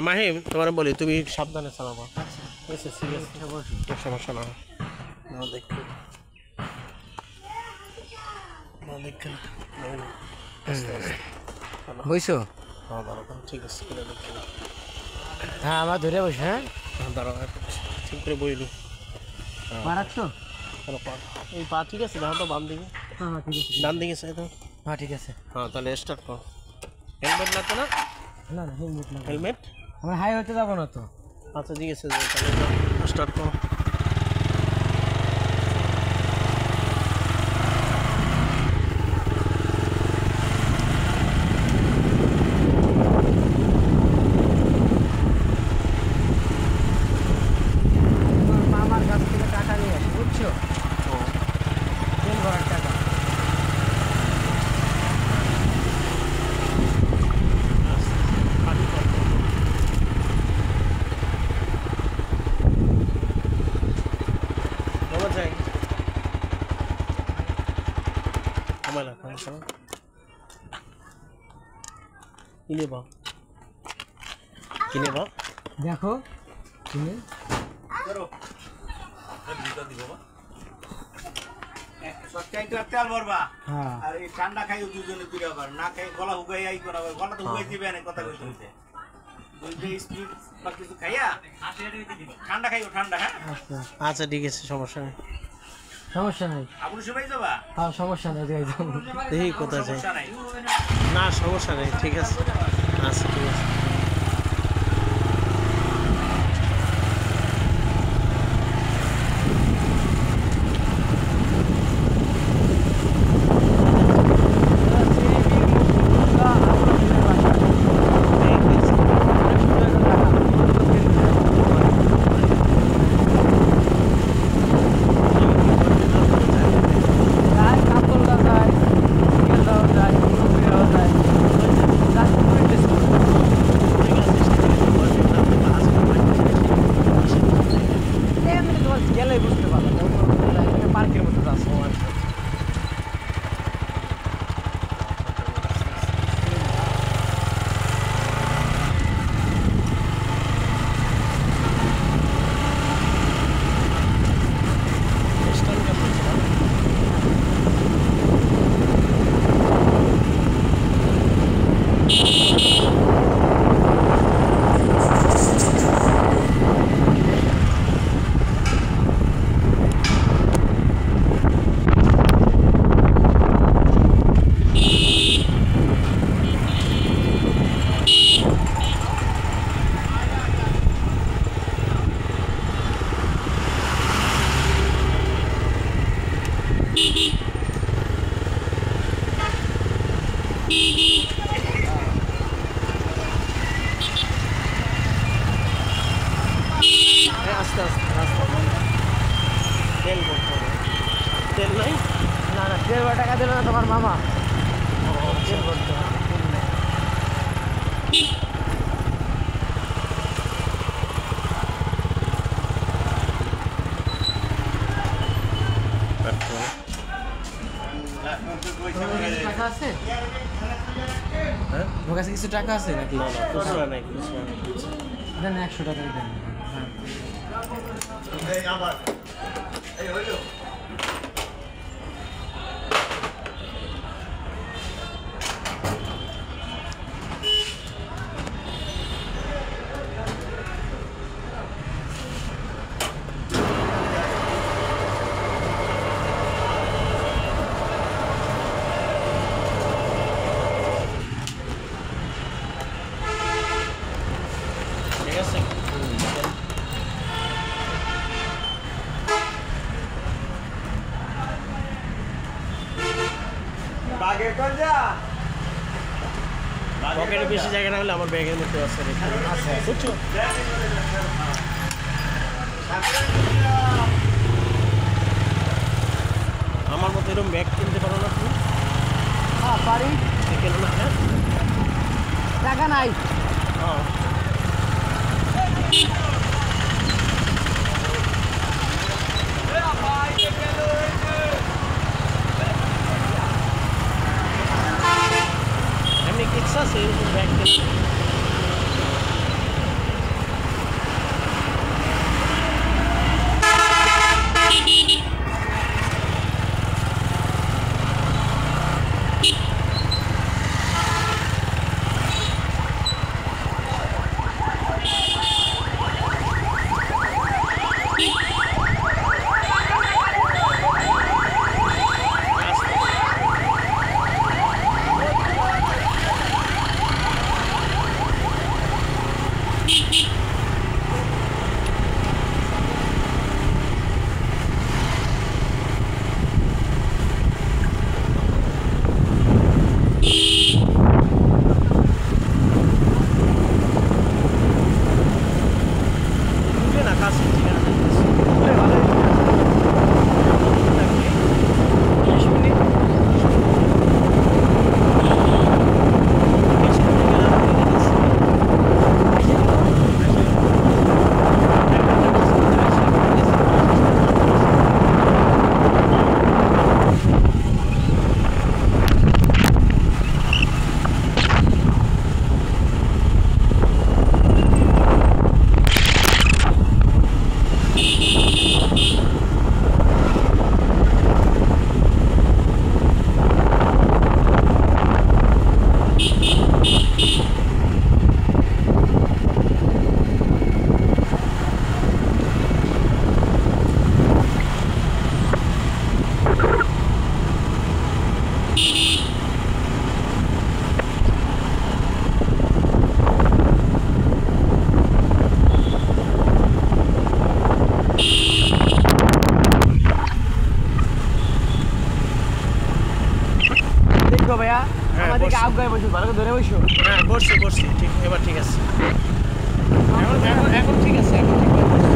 মাহিম তোমার বলি তুমি সাবধানে চালাবো। আচ্ছা সিরিয়াস সমস্যা না দেখো বুঝছো? হ্যাঁ দাঁড়াও ঠিক আছে হ্যাঁ আমার ধরে বসে। হ্যাঁ দাঁড়াও ঠিক করে বইলু পা রাখছো? এই পা ঠিক আছে দেখো তো বাম দিকে। হ্যাঁ হ্যাঁ ঠিক আছে। ডান দিকে চাই তো। হ্যাঁ ঠিক আছে। হ্যাঁ তাহলে স্টার্ট করো। হেলমেট লাগবে না? না না হেলমেট না। হেলমেট আমরা হাই হতে যাবো না তো। আচ্ছা ঠিক আছে তাহলে স্টার্ট করো। মামার কাছ থেকে টাকা নিয়ে আসি বুঝছো? তেল ভরার টাকা। কিনে বা দেখো কিনে ঠান্ডা খাই দুজনে দুইটা আবার না খাই গলা হুগাই আই করা গলা তো হুগাই দিবে না কথা কইতে হইতে কিছু খাইয়া ঠান্ডা খাইও ঠান্ডা। হ্যাঁ আচ্ছা ঠিক আছে সমস্যা নেই সমস্যা নেই। আপনি সবাই যাবা? হ্যাঁ সমস্যা নেই যাই যাবো। দেখি কোথায় যাই। সমস্যা নাই না সমস্যা নেই ঠিক আছে। আচ্ছা ঠিক আছে গেলেই বুঝতে পারবো পার্কের মতো যাচ্ছে। আস্তে আস্তে তেল ভরতে হবে। তেল নাই? না না দেড় টাকা দেবে না তোমার মামা। তেল ভরতে হবে। টাকা আছে? হ্যাঁ তোমার কাছে কিছু টাকা আছে নাকি? না না খুচরা নেই খুচরা নেই। দেন 100 টাকা দেন। হ্যাঁ ঠিক আছে বাগে কল যা পকেটে বেশি জায়গা না হলে আমার ব্যাগের মধ্যে আছে আচ্ছা বুঝছো? আমার মতো এরকম ব্যাগ কিনতে পারো না তুমি? হ্যাঁ পারি। কেন না? হ্যাঁ টাকা নাই। হ্যাঁ এমনি কিচ্ছা আছে এরকম ব্যাগ কিনতে? বসো ভালো করে ধরে বসো। হ্যাঁ বসছি বসছি, ঠিক এবার ঠিক আছে। এখন ঠিক আছে, এখন ঠিক আছে।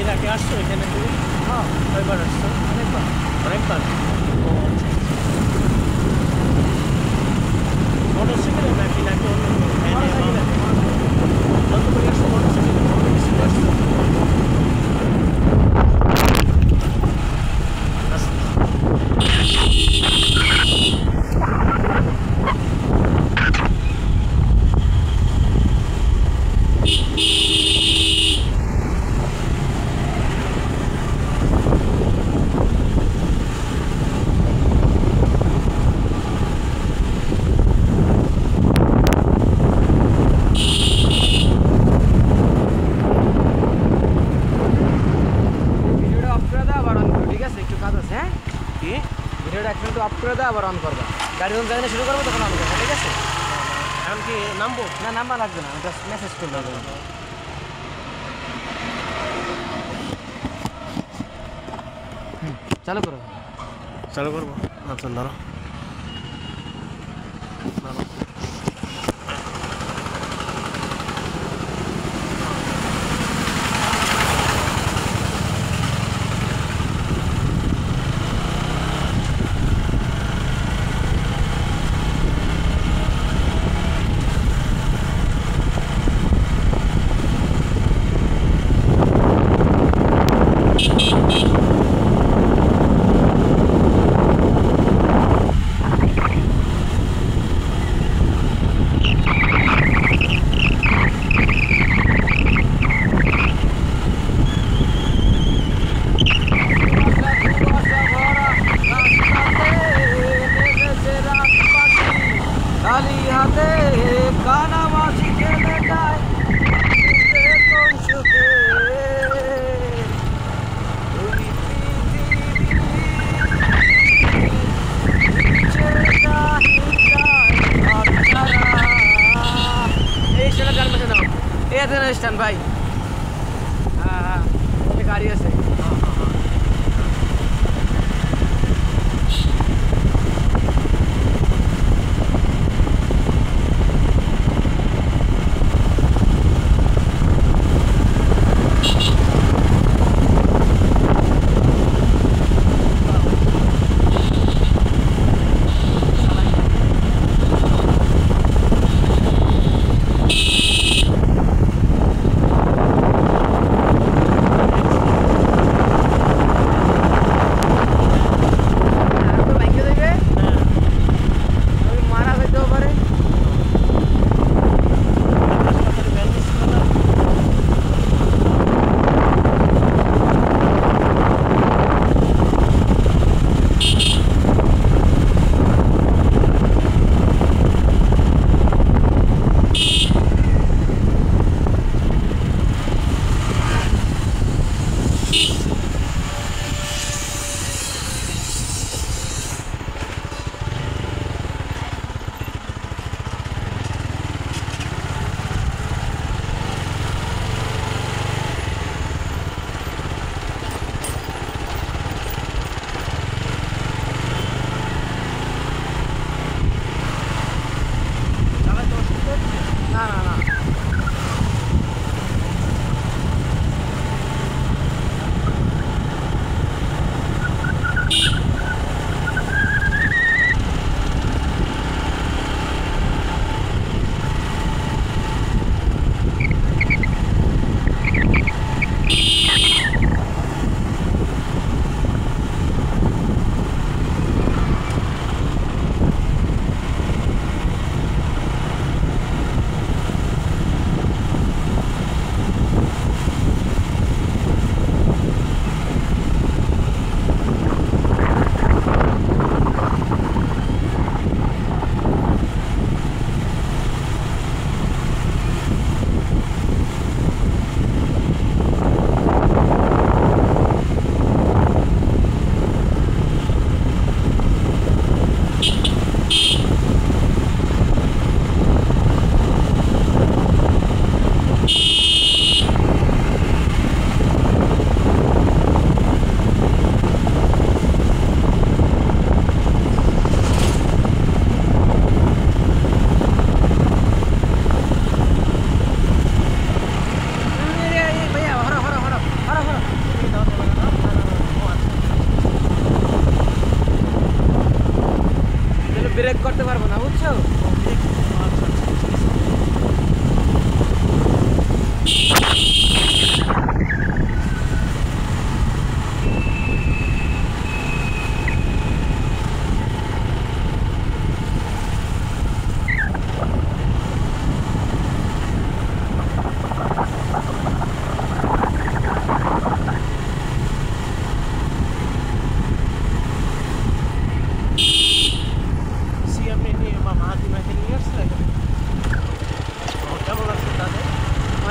এর আগে আসছো এখানে তুমি? হ্যাঁ কয়বার আসছো? অনেকবার। অনেকবার। ও আচ্ছা। মোটরসাইকেলে নাকি নাকি অন্য মোটরসাইকেলে। কত করে আসছো মোটরসাইকেলে? মোটরসাইকেলে আসছো? ভিডিওটা অফ করে দাও আবার অন করো, ঠিক আছে? একটু কাজ আছে। হ্যাঁ কি? ভিডিওটা একটু অফ করে দাও আবার অন করবা। গাড়ি যখন চালানো শুরু করবো তখন অন করবা, ঠিক আছে? এখন কি নামবো? না নাম্বার লাগবে না, জাস্ট মেসেজ করবে। চালু করো। চালু করবো? আচ্ছা ধরো। খালি হাতে কানামাছি খেলে যায় কোন সুখে এই সেটা গান বাজে নাও। এই আছে না স্ট্যান্ড ভাই? হ্যাঁ হ্যাঁ গাড়ি আছে।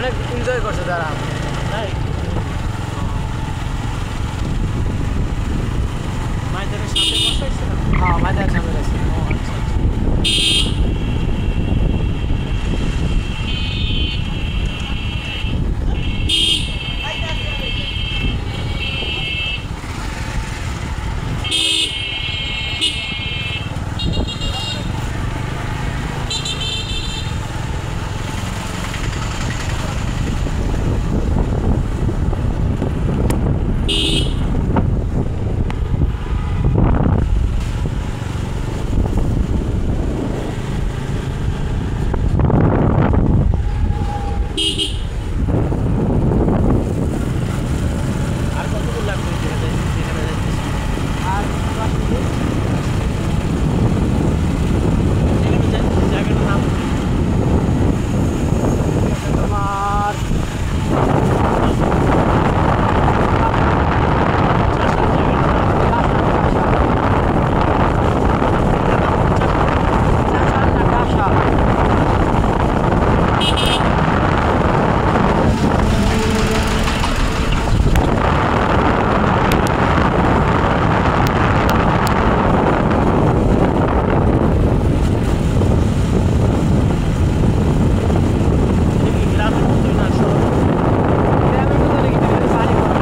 অনেক এনজয় করছে তারা। তাই মাইদানের সামনে বসাইছিলাম। হ্যাঁ মাঝে সামনে আছে। ও আচ্ছা আচ্ছা। আর কতদূর লাগবে যেখানে যাইতেছি? আর 10 মিনিট। জায়গাটার নাম কি? তোমার এটা কি গ্রামের মতোই না শহর? গ্রামের মধ্যে নাকি তুমি পানি পড়ে।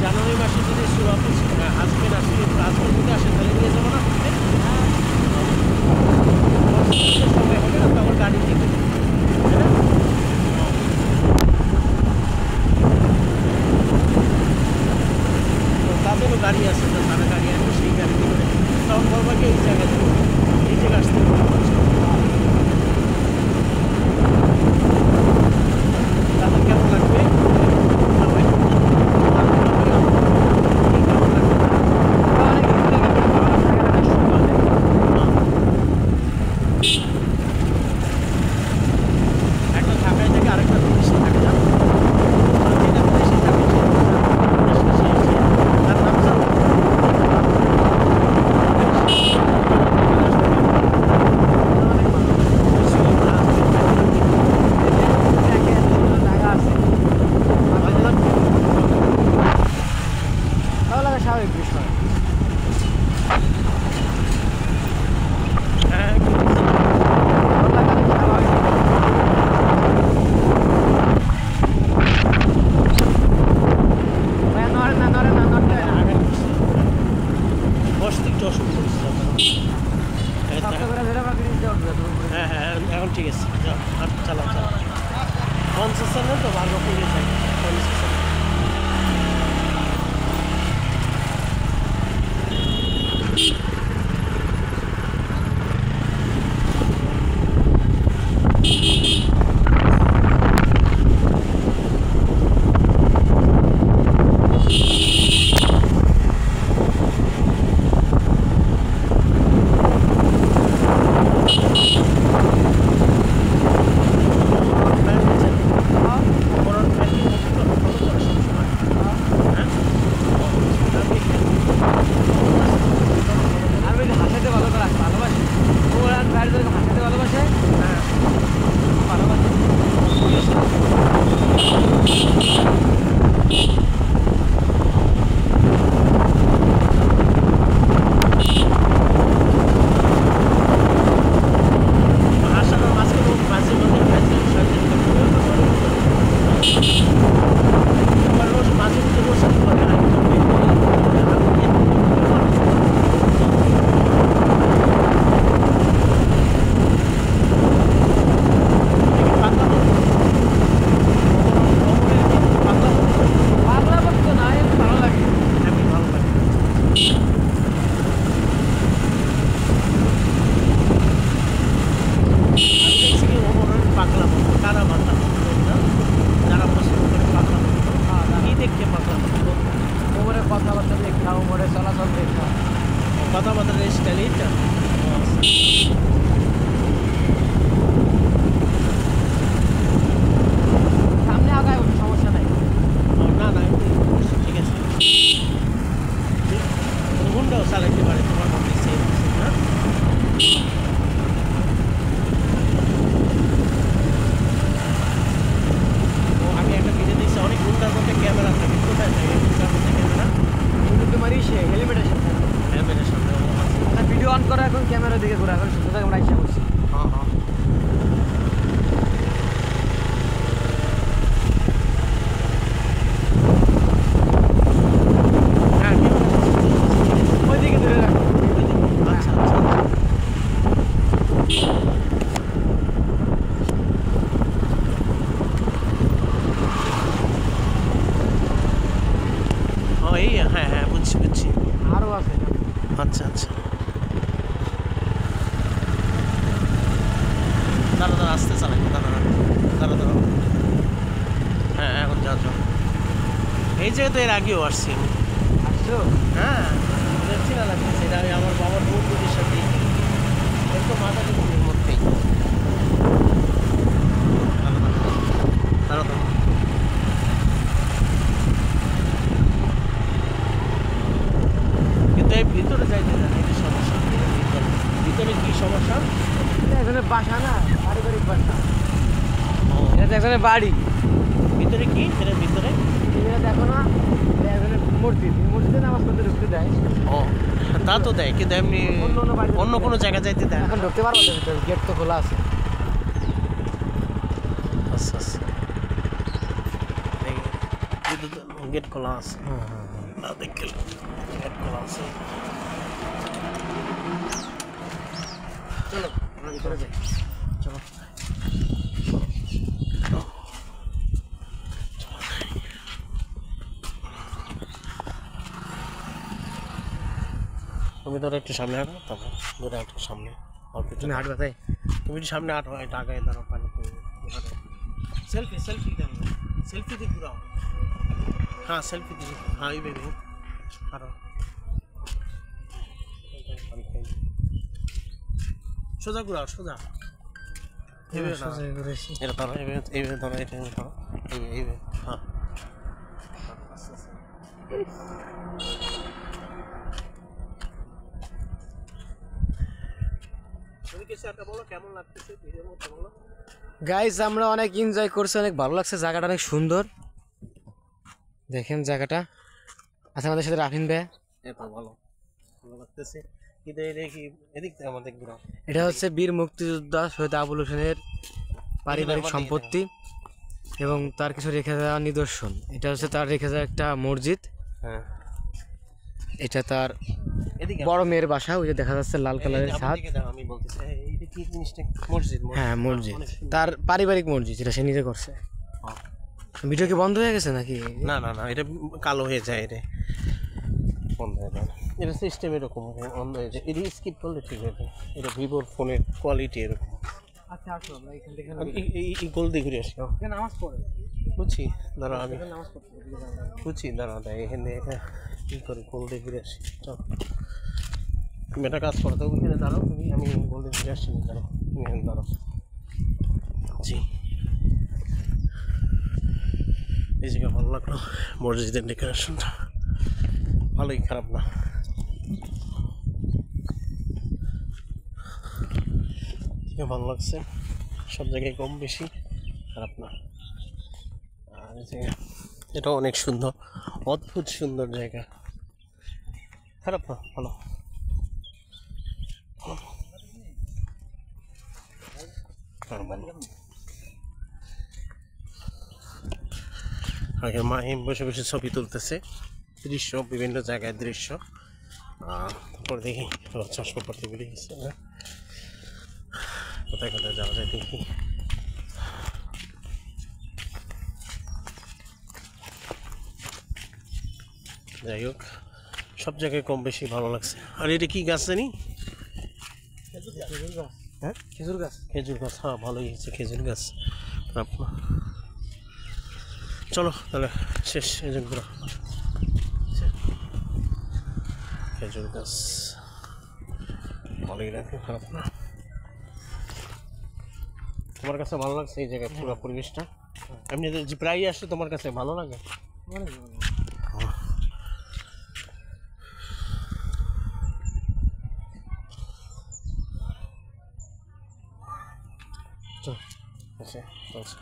জানুয়ারি মাসে যদি অফিস হাজবেন্ড আসলে হাজবেন্ড যদি আসে তাহলে নিয়ে যাবো না? সময় হবে না তো আমার গাড়ি থেকে তাদেরও গাড়ি আছে তো তারা গাড়ি আসবে সেই গাড়ি করে তখন বলবো কি এই জায়গায় যাবো এই জায়গায় আসতে হবে। তাদের কেমন লাগবে? সবাই কেমন লাগবে? একটা ঢাকায় থেকে আরেকটা বিদেশে থাকে জানো? আর যেটা বিদেশে থাকে তার নাম জানো? ভালো লাগবে? ভালো লাগে স্বাভাবিক বিষয়। হ্যাঁ ভালো লাগে স্বাভাবিক। ভাই নড়ে না নড়ে না নড়তে হয় না। আগে বসতে একটু অসুবিধা হচ্ছে এই শক্ত দেখো। করে ধরে আমার ব্রিজে উঠবে তুমি। হ্যাঁ হ্যাঁ এখন ঠিক আছে যাও আর চালাও চালাও কনসেশন তো ভালো করে যাই কনসেশন হ্যাঁ। বড় ফ্যাক্টরি আমাদের স্টাইল এইটা। সামনে আগায় সমস্যা নাই। না না ঠিক আছে, হুন্ডাও চালাইতে পারে তোমার মধ্যে সেম না। আমি একটা ভিডিও দেখছি অনেক হুন্ডার মধ্যে ক্যামেরা থাকে, কোথায় থাকে হুন্ডার মধ্যে ক্যামেরা? তোমার হেলমেটের সাথে হ্যাঁ সামনে ভিডিও অন করা, এখন ক্যামেরা দিকে ঘোরা, এখন সুন্দর আমরা ইচ্ছা করছি। হ্যাঁ হ্যাঁ ওইদিকে ধরে রাখো। আচ্ছা আচ্ছা ও এই হ্যাঁ হ্যাঁ বুঝছি বুঝছি। আরও আছে। আচ্ছা আচ্ছা দাঁড়া দাঁড়া আসতে চালাই, দাঁড়া দাঁড়া দাঁড়া। হ্যাঁ এখন যাও যাও। এই জায়গায় তো এর আগেও আসছি আমি। আসছো? হ্যাঁ দেখছি না লাগতেছে, এটা আমি আমার বাবার বন্ধুদের সাথে একটু মাথা ঢুকুনের মধ্যেই। দাঁড়া দাঁড়া দাঁড়া। কিন্তু এই ভিতরে যাইতে না, এটা সমস্যা। ভিতরে কি সমস্যা? এখানে বাসা না, পারিবারিক বাসা। এটা তো এখানে বাড়ি। ভিতরে কি এর ভিতরে? এটা দেখো না, এটা এখানে মসজিদ, মসজিদে নামাজ পড়তে ঢুকতে দেয়। ও তা তো দেয়, কিন্তু এমনি অন্য কোনো জায়গায় যাইতে দেয় না। এখন ঢুকতে পারবো না, ভিতরে গেট তো খোলা আছে। আচ্ছা আচ্ছা গেট খোলা আছে। না দেখে গেট খোলা আছে। চলো আমরা ভিতরে যাই। চলো তুমি ধরো একটু সামনে হাঁটো, তারপর ধরে একটু সামনে অল্প একটু তুমি হাঁটবা তাই? তুমি একটু সামনে হাঁটো, এটা আগে দাঁড়াও পানি হাঁটো। সেলফি সেলফি দেন, সেলফি দিয়ে ঘুরাও। হ্যাঁ সেলফি দিয়ে, হ্যাঁ এই বেবি হাঁটো। সোজা ঘুরাও সোজা। এইভাবে না, এটা ধরো, এইভাবে ধরো, এটা ধরো, এইভাবে হ্যাঁ। গাইস আমরা অনেক এনজয় করছি, অনেক ভালো লাগছে, জায়গাটা অনেক সুন্দর। দেখেন জায়গাটা। আচ্ছা আমাদের সাথে রাফিন ভাই। ভালো ভালো লাগতেছে, কিন্তু এদিক থেকে আমাদের ঘুরাও। এটা হচ্ছে বীর মুক্তিযোদ্ধা শহীদ আবুল হোসেনের পারিবারিক সম্পত্তি এবং তার কিছু রেখে যাওয়া নিদর্শন। এটা হচ্ছে তার রেখে যাওয়া একটা মসজিদ। হ্যাঁ এটা তার বড় মেয়ের বাসা, ওই যে দেখা যাচ্ছে লাল কালারের ছাদ। আমি বলতেছি এইটা কি জিনিসটা? মসজিদ। হ্যাঁ মসজিদ, তার পারিবারিক মসজিদ, যেটা সে নিজে করছে। ভিডিও কি বন্ধ হয়ে গেছে নাকি? না না না, এটা কালো হয়ে যায়, এটা বন্ধ হয়ে যায়। এটা সিস্টেম এরকম বন্ধ হয়ে যায়, এটা স্কিপ করলে ঠিক হয়ে যায়। এটা ভিভোর ফোনের কোয়ালিটি এরকম। আচ্ছা আসো আমরা এখান থেকে এই গোল দিয়ে ঘুরে আসি। নামাজ পড়ে। বুঝছি, দাঁড়া আমি নামাজ পড়তে বুঝছি, দাঁড়া দেয় এখানে এটা কী করে গোল দিয়ে ঘুরে আসি। চল তুমি একটা কাজ করো তো, ওইখানে দাঁড়াও তুমি, আমি গোল দিয়ে ঘুরে আসছি, দাঁড়াও তুমি এখানে দাঁড়াও। জি এই জায়গায় ভালো লাগলো, মসজিদের ডেকোরেশনটা ভালোই, খারাপ না। ভালো লাগছে, সব জায়গায় কম বেশি খারাপ না। আর এটাও অনেক সুন্দর, অদ্ভুত সুন্দর জায়গা, খারাপ না, ভালো। আগে মাহিম বসে বসে ছবি তুলতেছে, দৃশ্য, বিভিন্ন জায়গায় দৃশ্য। তারপরে দেখি চশমা পড়তে বেড়ে গেছে, কোথায় কোথায় যাওয়া যায় দেখি। যাই হোক, সব জায়গায় কম বেশি ভালো লাগছে। আর এটা কি গাছ জানি? হ্যাঁ খেজুর গাছ। খেজুর গাছ, হ্যাঁ ভালোই হয়েছে খেজুর গাছ। আপনার চলো তাহলে শেষ, খেজুর গাছ। ভালোই লাগে, খারাপ না। তোমার কাছে ভালো লাগছে এই জায়গায় পুরো পরিবেশটা? এমনি যে প্রায় আসে তোমার কাছে ভালো লাগে? আচ্ছা চলছে।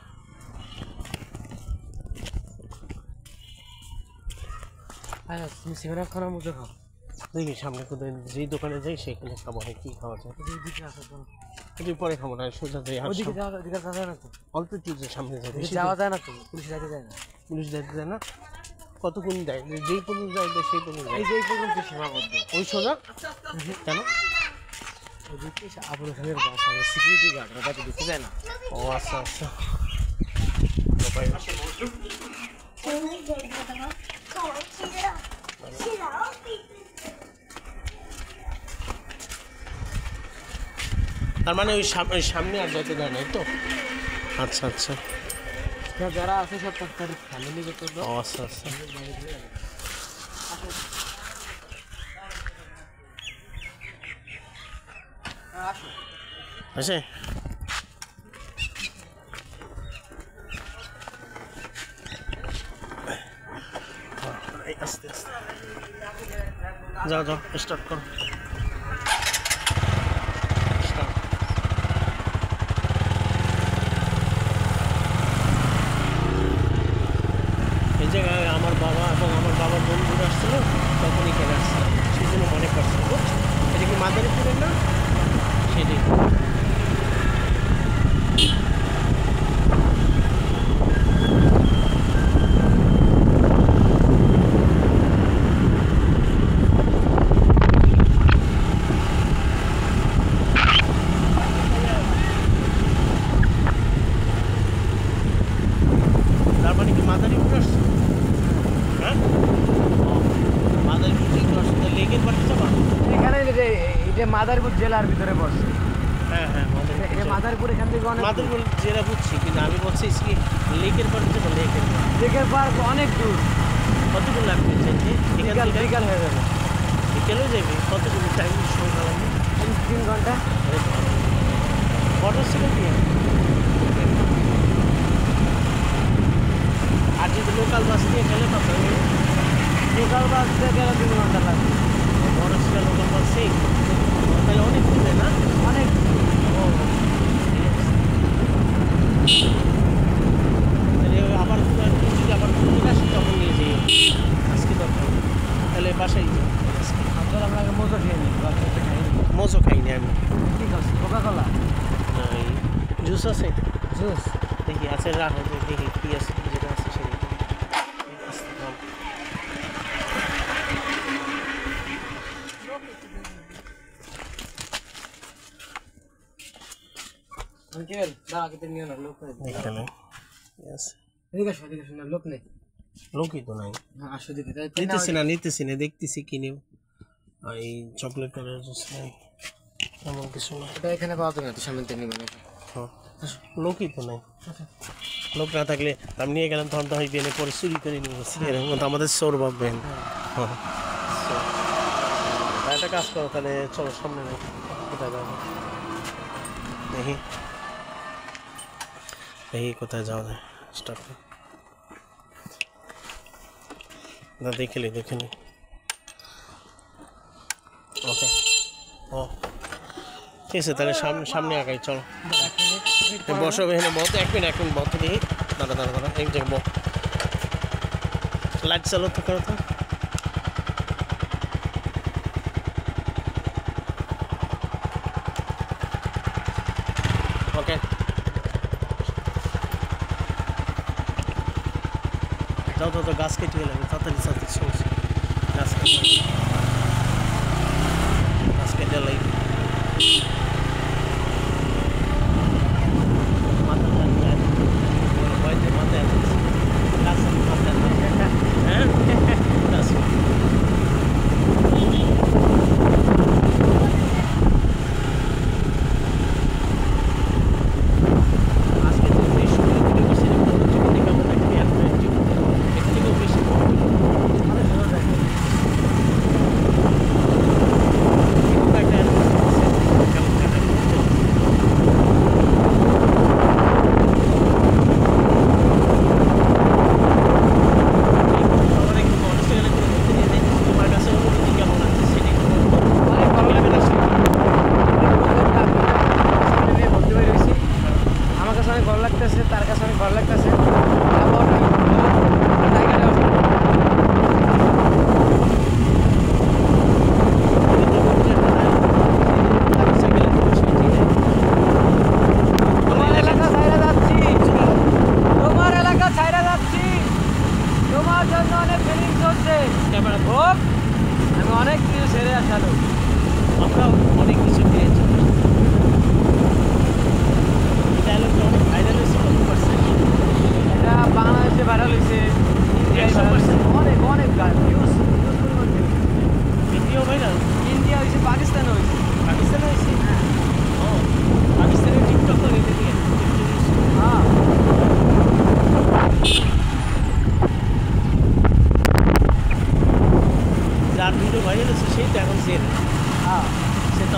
তুমি সিঙ্গারা খাও মুজো খাও? দেখি সামনে কোথায় যেই দোকানে যাই সেখানে খাবো, হয় কি খাওয়া যায় একটু পরে খাবো না, সোজা যাই অল্প একটু যে সামনে যাই। যাওয়া যায় না তো, পুলিশ যাইতে যায় না। পুলিশ যাইতে যায় না? কতক্ষণ যায়? যেই পর্যন্ত যায় সেই পর্যন্ত যায়। এই যে এই পর্যন্ত সীমাবদ্ধ। ওই সোজা কেন? আবুল খানের বাসা সিকিউরিটি গার্ড, ওটা তো ঢুকতে যায় না। ও আচ্ছা আচ্ছা। তার মানে ওই সামনে আর যাইতে দেয় নাই তো? আচ্ছা আচ্ছা। যারা আছে সব তার ফ্যামিলি যত। ও আচ্ছা আচ্ছা। আছে আস্তে আস্তে যাও যাও, স্টার্ট করো। এই জায়গায় আমার বাবা এবং আমার বাবার বন্ধুরা আসছিল, তখন এখানে আসছিল, সেই জন্য মনে করছিল। বুঝছো, এটা কি মাদারীপুরের না? সেটাই। তার মানে কি মাদারীপুর আসছে? হ্যাঁ, মাদারীপুর থেকে আসছে, লেকের বাড়ি যাবা? এখানে এটা মাদারীপুর জেলার ভিতরে পড়ছে। হ্যাঁ হ্যাঁ, এটা মাদারীপুর এখান থেকে অনেক মাদারীপুর জেলা বুঝছি, কিন্তু আমি বলছি কি লেকের বাড়ি যাবো? লেকের পার্ক অনেক দূর, কতক্ষণ লাগবে যেতে? বিকাল বিকাল হয়ে যাবে। বিকেলে যাবে? কতক্ষণ টাইম সময় লাগবে? 3 ঘন্টা। মোটরসাইকেল দিয়ে? আর যদি লোকাল বাস দিয়ে গেলে কত? লোকাল বাস দিয়ে গেলে 3 ঘন্টা লাগবে। মোটরসাইকেল লোকাল বাস সেই তাহলে অনেক দূরে না? অনেক। ও তাহলে আবার যদি আবার ঘুরে আসি তখন নিয়ে যাই, আজকে দরকার তাহলে বাসায় যাই। আসলে আমরা আগে মজা খেয়ে নিই, বাচ্চাতে খাই নি। মজো খাইনি আমি। কি খাচ্ছি? কোকা কোলা জুস আছে? জুস দেখি আছে, রাখো দেখি কি আছে, যেটা আছে সেটা। আঙ্কেল দাঁড়া, কেটে নিও না, লোক নেই। এখানে yes, এদিকে আসো, এদিকে আসো, না লোক নেই। লোকই তো নাই। হ্যাঁ আসো দিকে। নিতেছি না দেখতেছি কি নিব। এই চকলেট কালার জুস নাই, এমন কিছু না। এটা এখানে পাওয়া যাবে না, তো সামনে থেকে নিবেন। হ্যাঁ, লোকই তো নাই। লোক না থাকলে আমি নিয়ে গেলাম, তখন তো হয় বেনে পরে চুরি করে নিয়ে গেছি, এরকম তো আমাদের চোর ভাববেন। হ্যাঁ, একটা কাজ করো তাহলে, চলো সামনে নেই, কোথায় যাবো দেখি, দেখি কোথায় যাওয়া যায়। স্টার্ট না, দেখিলি ওকে। ও ঠিক আছে, তাহলে সামনে আগাই, চলো। বসো এখানে, বসো 1 মিনিট বসো দেখি। দাঁড়া এক জায়গায় বস। লাইট চালো তো, করো তো। ওকে, যাও তো, গাছ কেটে গেলাম, তাড়াতাড়ি সমস্যা। গাছ কেটে লাই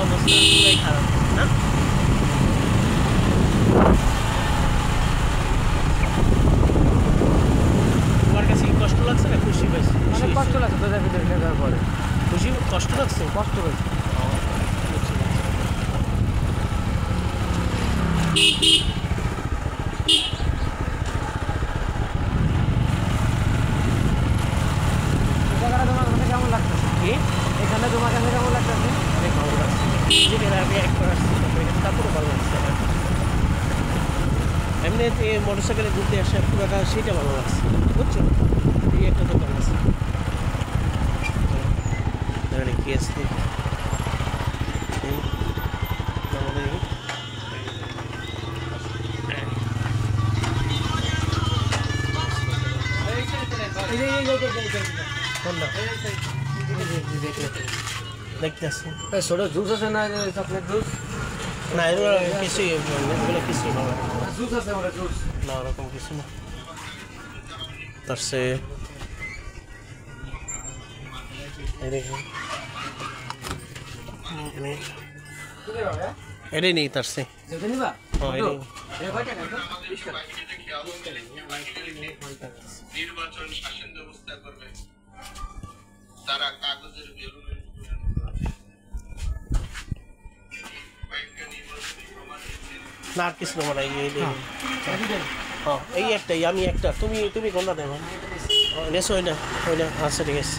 অবস্থা পুরাই খারাপ না? তোমার কাছে কি কষ্ট লাগছে না খুশি পাইছি? অনেক কষ্ট লাগছে তোদের ভিতরে নেওয়ার পরে, খুশি কষ্ট লাগছে? কষ্ট পেয়েছি। তোমার কাছে কেমন লাগতেছে? কি? এখানে তোমার কাছে কেমন লাগতেছে? অনেক ভালো লাগছে। যেখানে আমি একবার আসছি তারপরে ভালো লাগছে আমার। এমনি মোটরসাইকেলে ঘুরতে আসা পুরোটা সেটা ভালো লাগছে, বুঝছো? এই একটা দোকান আছে, এখানে কি আছে দেখতে আসছি ছোট জুস আছে না, চকলেট জুস? না, এগুলো কিছুই এগুলো কিছুই ভালো লাগে না। জুস আছে ওটা জুস। না ওরকম কিছু না। তার সে এটাই নেই তার সে নিবা? হ্যাঁ এটাই। নির্বাচন শাসন ব্যবস্থা করবে, তারা কাগজের বেলুন না আর কিছু না, এই একটাই, আমি একটা, তুমি তুমি কোনটা দেবো নেছো? ওই না আচ্ছা ঠিক আছে।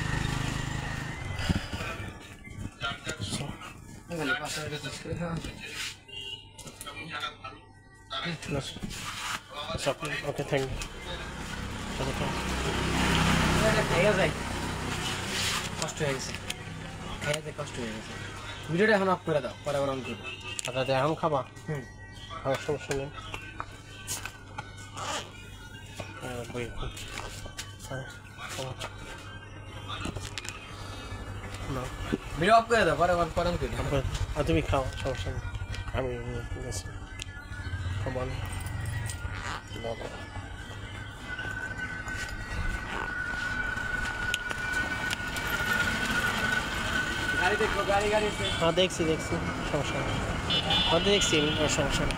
Okay thank you. খাইয়া যায়, কষ্ট হয়ে গেছে, খাইয়া যায় কষ্ট হয়ে গেছে। ভিডিওটা এখন অফ করে দাও, পরে আবার অন করবো। আচ্ছা এখন খাবা? হুম, খাওয়ার সমস্যা নেই। ভিডিও অফ করে দাও, পরে আবার অন করবো। আর তুমি খাও, সমস্যা নেই। আমি ঠিক আছে খাবার গাড়ি দেখো, গাড়ি হ্যাঁ দেখছি সমস্যা নেই। হ্যাঁ দেখছি আমি, কোনো সমস্যা নেই।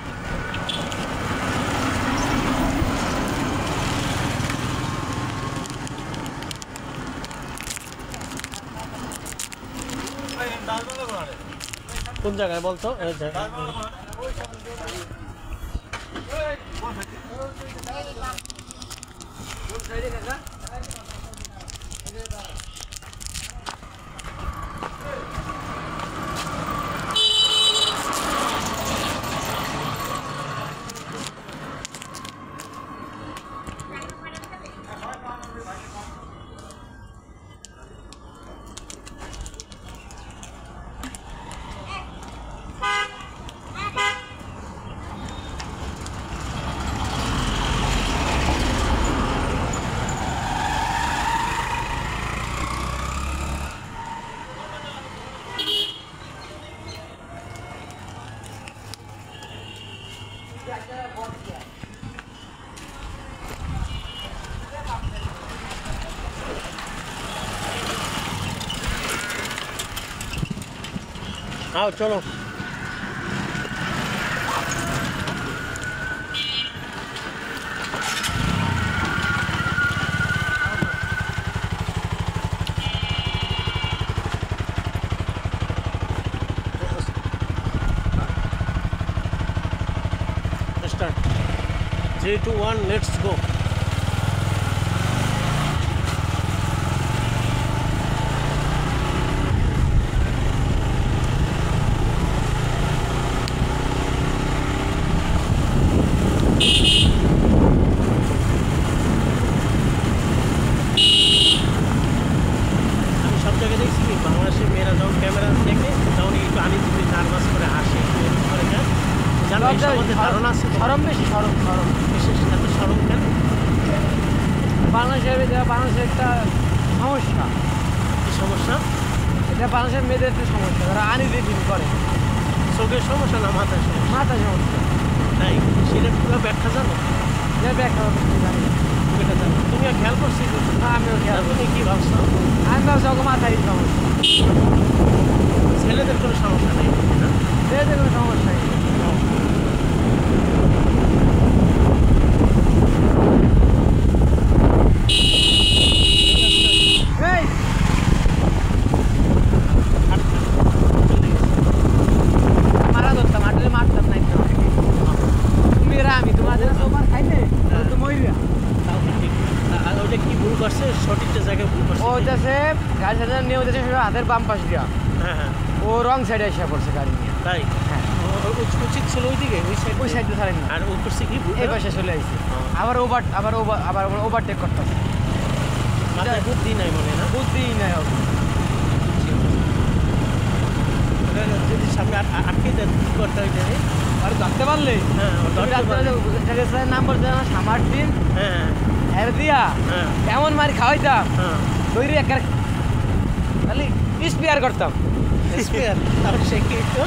কোন জায়গায় বলতো? এই জায়গায় आओ चलो। Start. 3, 2, 1, let's go. বাংলাদেশের একটা সমস্যা, কি সমস্যা? এটা বাংলাদেশের মেয়েদের একটা সমস্যা, তারা আনইজি করে। চোখের সমস্যা না মাথায় সমস্যা? মাথায় সমস্যা। তাই সেটা পুরো ব্যাখ্যা জানো? ব্যাখ্যা জানি, এটা জানো। তুমি খেয়াল করছি? আমিও খেয়াল। তুমি কি ভাবছো? আমি ভাবছি ওকে মাথায় সমস্যা। ছেলেদের কোনো সমস্যা নেই না? এতে কোনো সমস্যা নেই। এই মারা ধরতাম, আটলে মারতাম না একদম। তুমি এরা আমি তোমাদের তোমার খাইলে তো মইরা তাও তো ঠিক। আর ওইটা কি ভুল করছে, সঠিকটা জায়গায় ভুল করছে। ও হইতেছে গাড়ি সাইডে নিয়ে হইতেছে হাতের বাম পাশ দিয়া, হ্যাঁ হ্যাঁ ও রং সাইডে এসে পড়ছে গাড়ি নিয়ে। তাই হ্যাঁ উচিত ছিল ওইদিকে, ওই সাইড ওই সাইডে ছাড়েন না, আর ও করছে কি ভুল এই পাশে চলে আসছে। আবার ওভারটেক করতেছে, মাথায় বুদ্ধি নাই মনে না। বুদ্ধি নাই হবে। ওটা যদি সামনে আটকে দেয় কি করতে হয় জানি। আর ধরতে পারলে হ্যাঁ ও ধরতে পারে। নাম বলতে সামার দিন হ্যাঁ হের দিয়া হ্যাঁ এমন মারি খাওয়াইতাম, হ্যাঁ তৈরি একটা খালি স্পিয়ার করতাম, স্পেয়ার তাহলে সে কি তো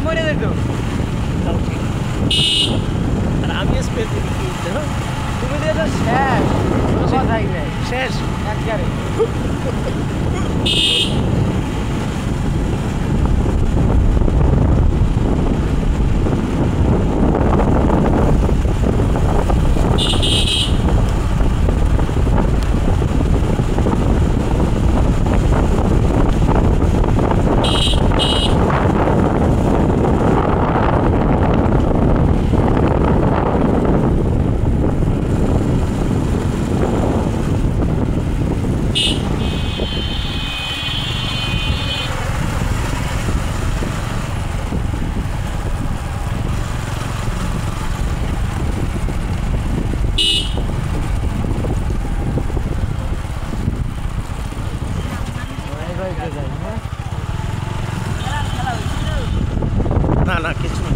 মরে যেত। তাও ঠিক। আর আমি স্পেয়ার দিবি কি হ্যাঁ তুমি দিয়ে তো শেষ, কোনো কথাই নেই, শেষ। একবারে। না না কিছু না।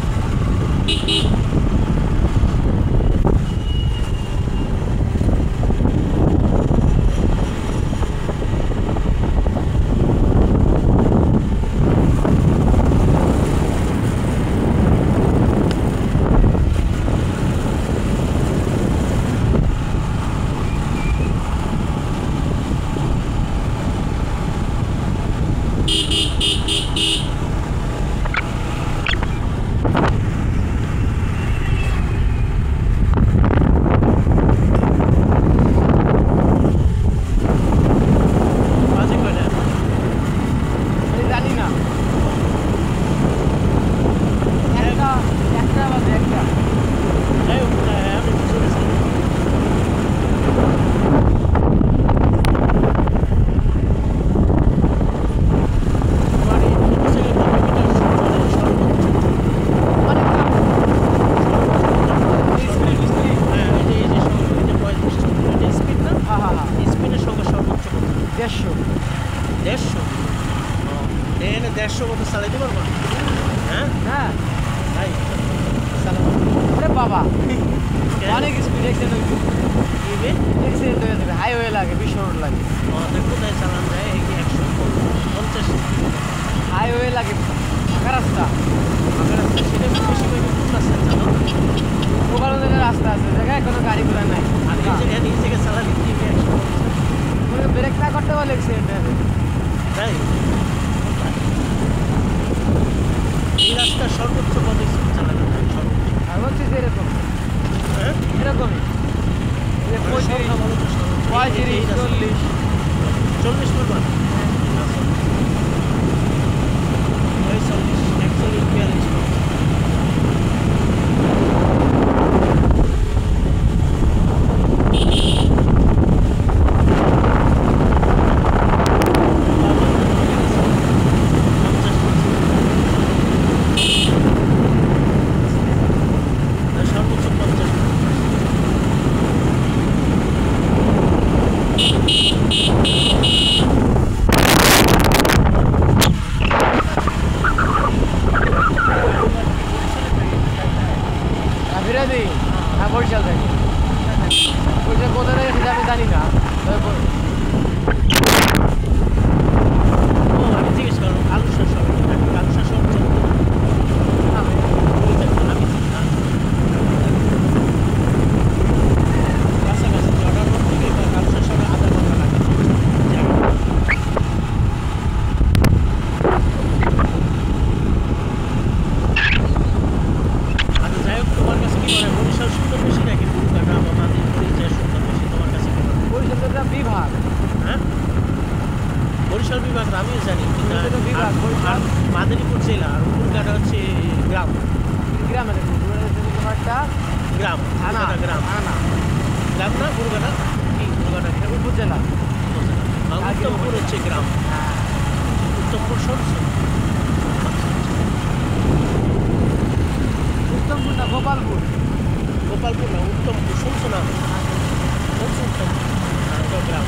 বাজে কয়টা? আমি জানি না, একটা বাজে একটা। যাই হোক, আমি বুঝে গেছি। তোমার এই মোটরসাইকেল কত মিটার সর্বোচ্চ? হ্যাঁ, এই যে 35 এটা স্পিড না? হ্যাঁ হ্যাঁ হ্যাঁ, স্পিডের সঙ্গে সর্বোচ্চ কত? 150। 150? এনে 150 মতো চালাইতে পারবো না? হ্যাঁ হ্যাঁ ভাই চালাবো ওরে বাবা, কেন? অনেক স্পিড অ্যাক্সিডেন্ট হয়েছে, কি বে? অ্যাক্সিডেন্ট হয়ে যাবে, হাইওয়ে লাগে, বিশ্ব রোড লাগে, আমাদের কোথায় চালান যায়? এই 150 হাইওয়ে লাগে, ফাঁকা রাস্তা, আমার রাস্তা সেটা বেশি করে কোন রাস্তায় চালাও? ওখানে রাস্তা আছে, জায়গায় কোনো গাড়ি ঘোড়া নাই। আর এই জায়গায় চালালে কি 150? তোমাকে ব্রেক না করতে পারলে অ্যাক্সিডেন্ট হবে। তাই এই রাস্তার সর্বোচ্চ কত স্পিড চালানো যায়? সর্বোচ্চ আর বলছি যে এরকম হ্যাঁ এরকমই, এই যে 35, সংখ্যা বলো তো সর্বোচ্চ। 35, 40। 40 পরিমাণ? ওই 40, 41, 42 সর্বোচ্চ 50। আর বুরগাটা হচ্ছে গ্রাম। গ্রামের একটা গ্রাম থানা বুরগাটা গ্রাম। থানা গ্রাম না বুরগাটা কি বুরগাটা কি? উপজেলা। আর উত্তমপুর হচ্ছে গ্রাম। উত্তমপুর শুনছো? উত্তমপুর না গোপালপুর। গোপালপুর না উত্তমপুর শুনছো না? শুনছো উত্তমপুর? আর ওটা গ্রাম।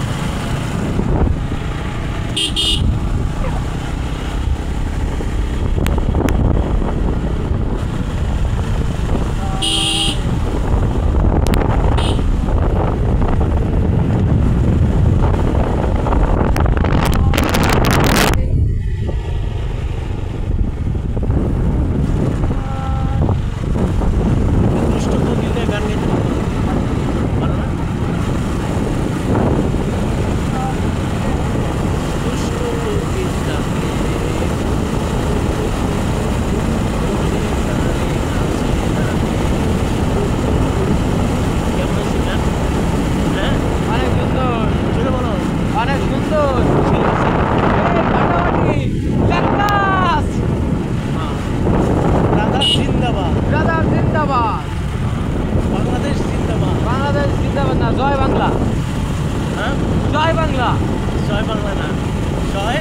দুষ্ট কোকিল গান গাইতে ভালো না? দুষ্ট কোকিল ডাকে, কেমন হয়েছে গান? হ্যাঁ অনেক সুন্দর, জোরে বলো। অনেক সুন্দর। ঠিক আছে। হ্যাঁ। রাধা জিন্দাবাদ, রাধা জিন্দাবাদ, বাংলাদেশ জিন্দাবাদ। বাংলাদেশ জিন্দাবাদ না, জয় বাংলা, হ্যাঁ জয় বাংলা, জয় বাংলা না, জয়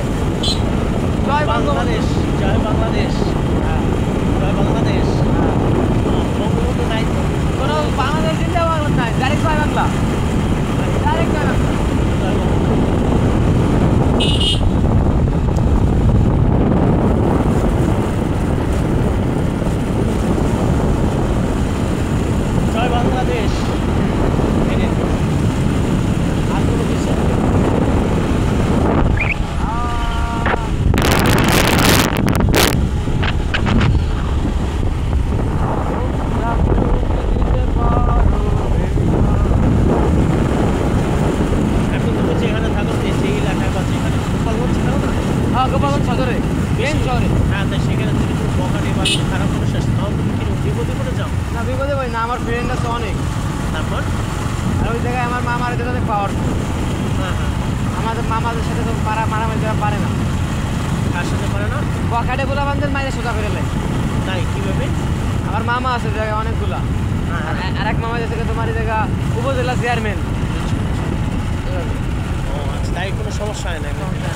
জয় বাংলাদেশ, জয় বাংলাদেশ, হ্যাঁ, জয় বাংলাদেশ। বঙ্গবন্ধু নাই তো। কোনো বাংলাদেশ জিন্দাবাদ নাই, ডাইরেক্ট জয় বাংলা, ডাইরেক্ট জয় বাংলা। জয় বাংলা। জয় বাংলাদেশ। আর কোনো কিছু এখন তুমি যেখানে থাকো সেই এলাকায় বা যেখানে গোপালগঞ্জ থাকো না, হ্যাঁ, গোপালগঞ্জ সদরে, মেন শহরে। হ্যাঁ তাই সেখানে তুমি একটু বকাটে বা খারাপ করে শেষ তাও তুমি কি বিপদে পড়ে যাও। না বিপদে ভাই না, আমার ফ্রেন্ড আছে অনেক, তারপর আর ওই জায়গায় আমার মামার এদের পাওয়ারফুল। হ্যাঁ হ্যাঁ আমাদের মামাদের সাথে তো মারামারি করা পারে না, কার সাথে পারে না? বখাটে বলে আমাদের মাইরে সোজা করে লাই। তাই কীভাবে? আমার মামা আছে জায়গায় অনেকগুলা, হ্যাঁ হ্যাঁ। আর এক মামা আছে তোমার এই জায়গা উপজেলা চেয়ারম্যান। ও আচ্ছা, তাই কোনো সমস্যা হয় না এমনিতে?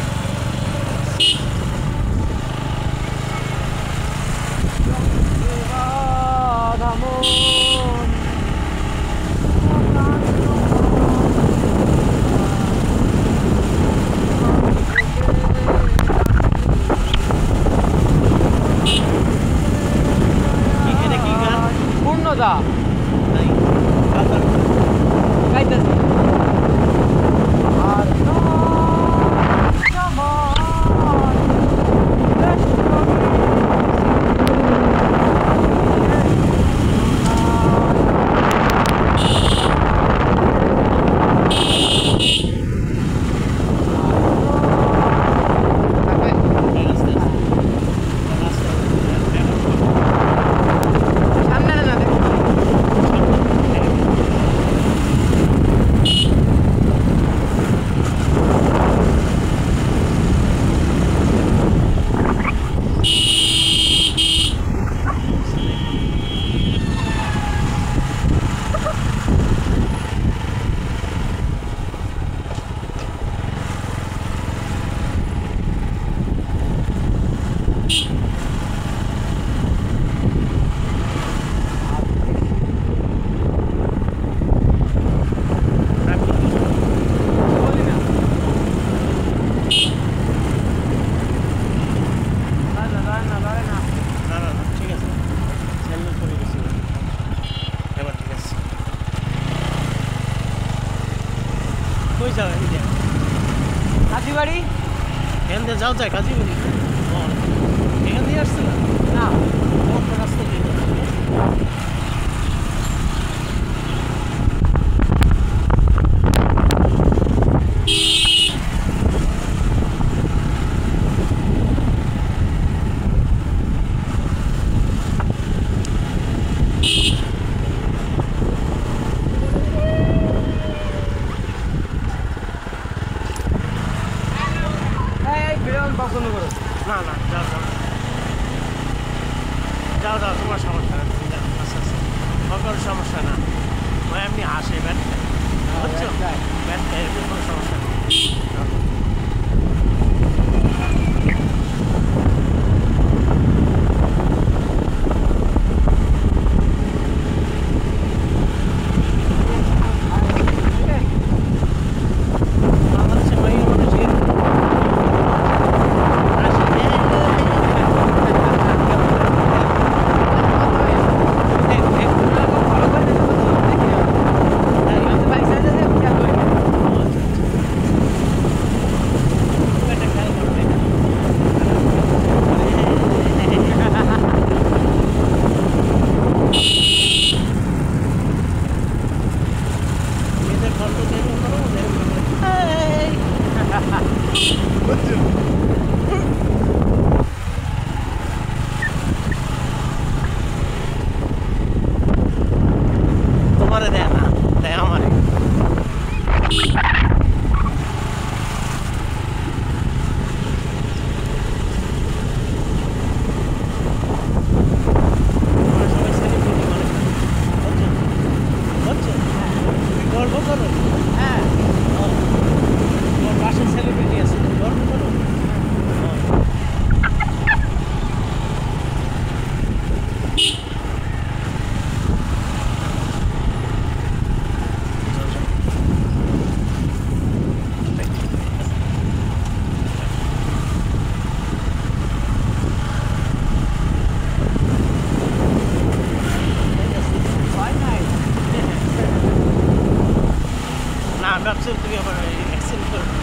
এখানে কি গান? পূর্ণদা তাই গান গাইতেছে। আর সামনে না দেখো। বলি না, লড়ে না, লড়ে না। না না না ঠিক আছে, স্যান্ডেল পরে গেছি এবার ঠিক আছে। কই যাও এই যে হাতিবাড়ি এখান দিয়ে যাও যায় কাজীবাড়ি? ও এখান দিয়ে আসছে না না, অন্য রাস্তা দিয়ে যাও। এই ভিডিও বন্ধ করো। যাও যাও তোমার সমস্যা না তুমি যাও আচ্ছা আচ্ছা কোনো সমস্যা না ও এমনি হাসে ব্যাট খায় বুঝছো ব্যাট খায় এমনি কোনো সমস্যা নেই তোমারে দেয় না দেয় আমারে গর্ব করো হ্যাঁ তোমার পাশে সেলিব্রিটি আছে গর্ব করো না ভাবছি তুমি আবার অ্যাক্সিডেন্ট করবে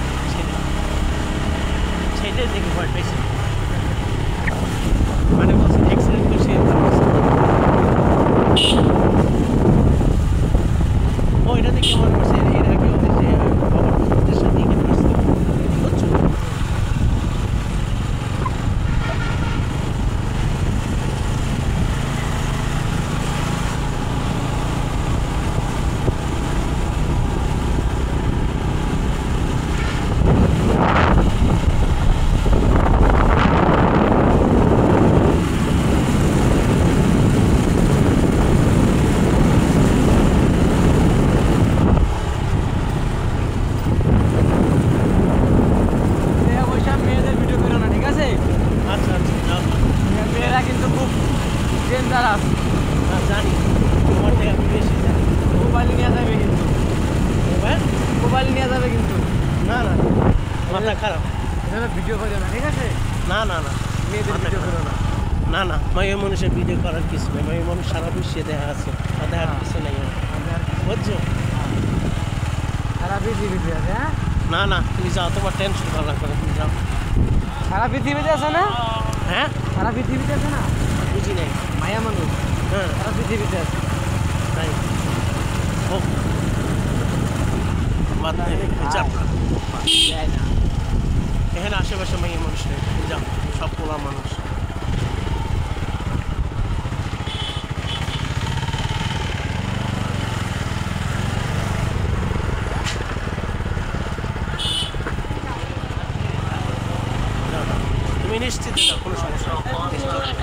সেটাই দেখে ভয় পেয়েছি মানে বলছি অ্যাক্সিডেন্ট করছি ও এটা দেখে মনে করছে এরা কি ওদের যে ওদের সাথে এখানে করছে বুঝছো মেয়েদের ভিডিও করো না ঠিক আছে আচ্ছা আচ্ছা যাও মেয়েরা কিন্তু খুব ডেঞ্জারাস জানি তোমার থেকে আমি বেশি জানি মোবাইল নিয়ে যাবে কিন্তু মোবাইল মোবাইল নিয়ে যাবে কিন্তু না না মাথা খারাপ এখানে ভিডিও করো না ঠিক আছে না না না মেয়েদের ভিডিও করো না না না মায়ের মানুষের ভিডিও করার কিছু নেই মায়ের মানুষ সারা বিশ্বে দেখা আছে আর দেখার কিছু নেই বুঝছো সারা পৃথিবীতে আছে হ্যাঁ না না তুমি যাও তোমার টেনশন করা লাগবে না তুমি যাও সারা পৃথিবীতে আছে না হ্যাঁ সারা পৃথিবীতে আছে না বুঝি নাই মায়া মানুষ হ্যাঁ সারা পৃথিবীতে আছে তাই হোক বাদ নেই বিচার না দেয় না এখানে আশেপাশে মাইয়া মানুষ নেই তুমি যাও সব পোলা মানুষ যাও, যাও। তুমি নিশ্চিত যাও কোনো সমস্যা নেই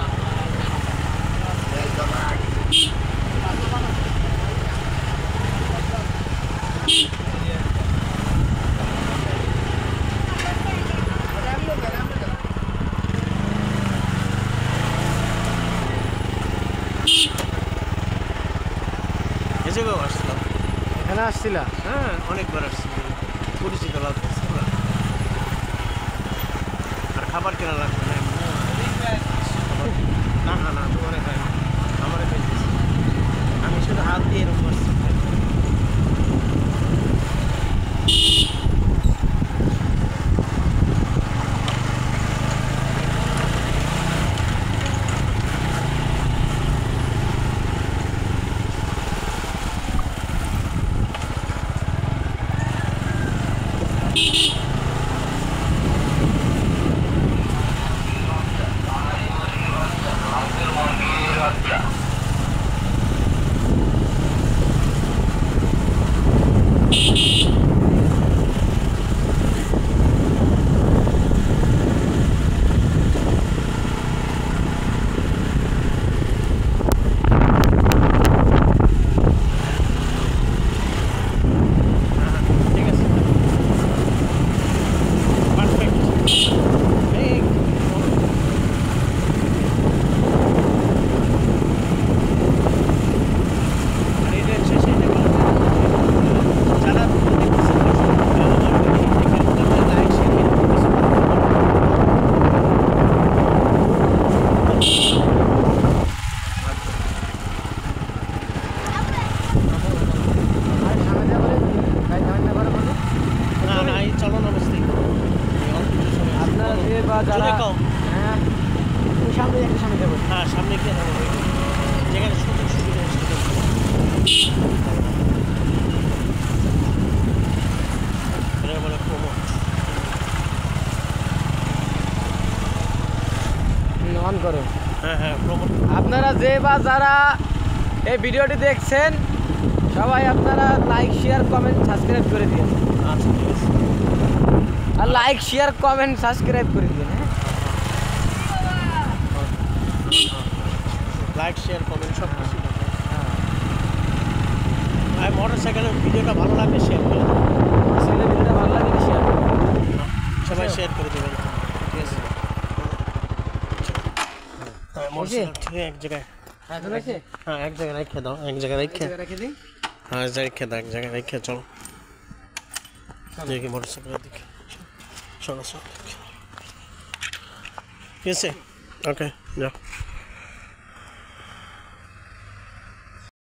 এ জায়গাও আসছিলাম এখানে আসছিলা হ্যাঁ অনেকবার আসছি পরিচিত লাগছে আর খাবার কেনা লাগবে না না না না তোমার আমার আমি শুধু হাত দিয়ে এরকম করছি হ্যাঁ প্রমোট। আপনারা যে বা যারা এই ভিডিওটি দেখছেন সবাই আপনারা লাইক শেয়ার কমেন্ট সাবস্ক্রাইব করে দিন। আচ্ছা ঠিক আছে। আর লাইক শেয়ার কমেন্ট সাবস্ক্রাইব করে দিন। হ্যাঁ লাইক শেয়ার কমেন্ট সব কিছু করবেন। আর মোটরসাইকেলের ভিডিওটা ভালো লাগলে শেয়ার করে দেবেন। ছেলে ভিডিওটা ভালো লাগলে শেয়ার করুন। সবাই শেয়ার করে দেবেন। ঠিক আছে। হ্যাঁ মোটরসাইকেল ঠিক এক জায়গায়। হ্যাঁ চলে আসে হ্যাঁ এক জায়গায় রেখে দাও, এক জায়গায় রেখে। রেখে দিই। হ্যাঁ রেখে দাও, এক জায়গায় রেখে চলো দেখি মোটরসাইকেলের দিকে। চলো চলো ঠিক আছে। ওকে যাও।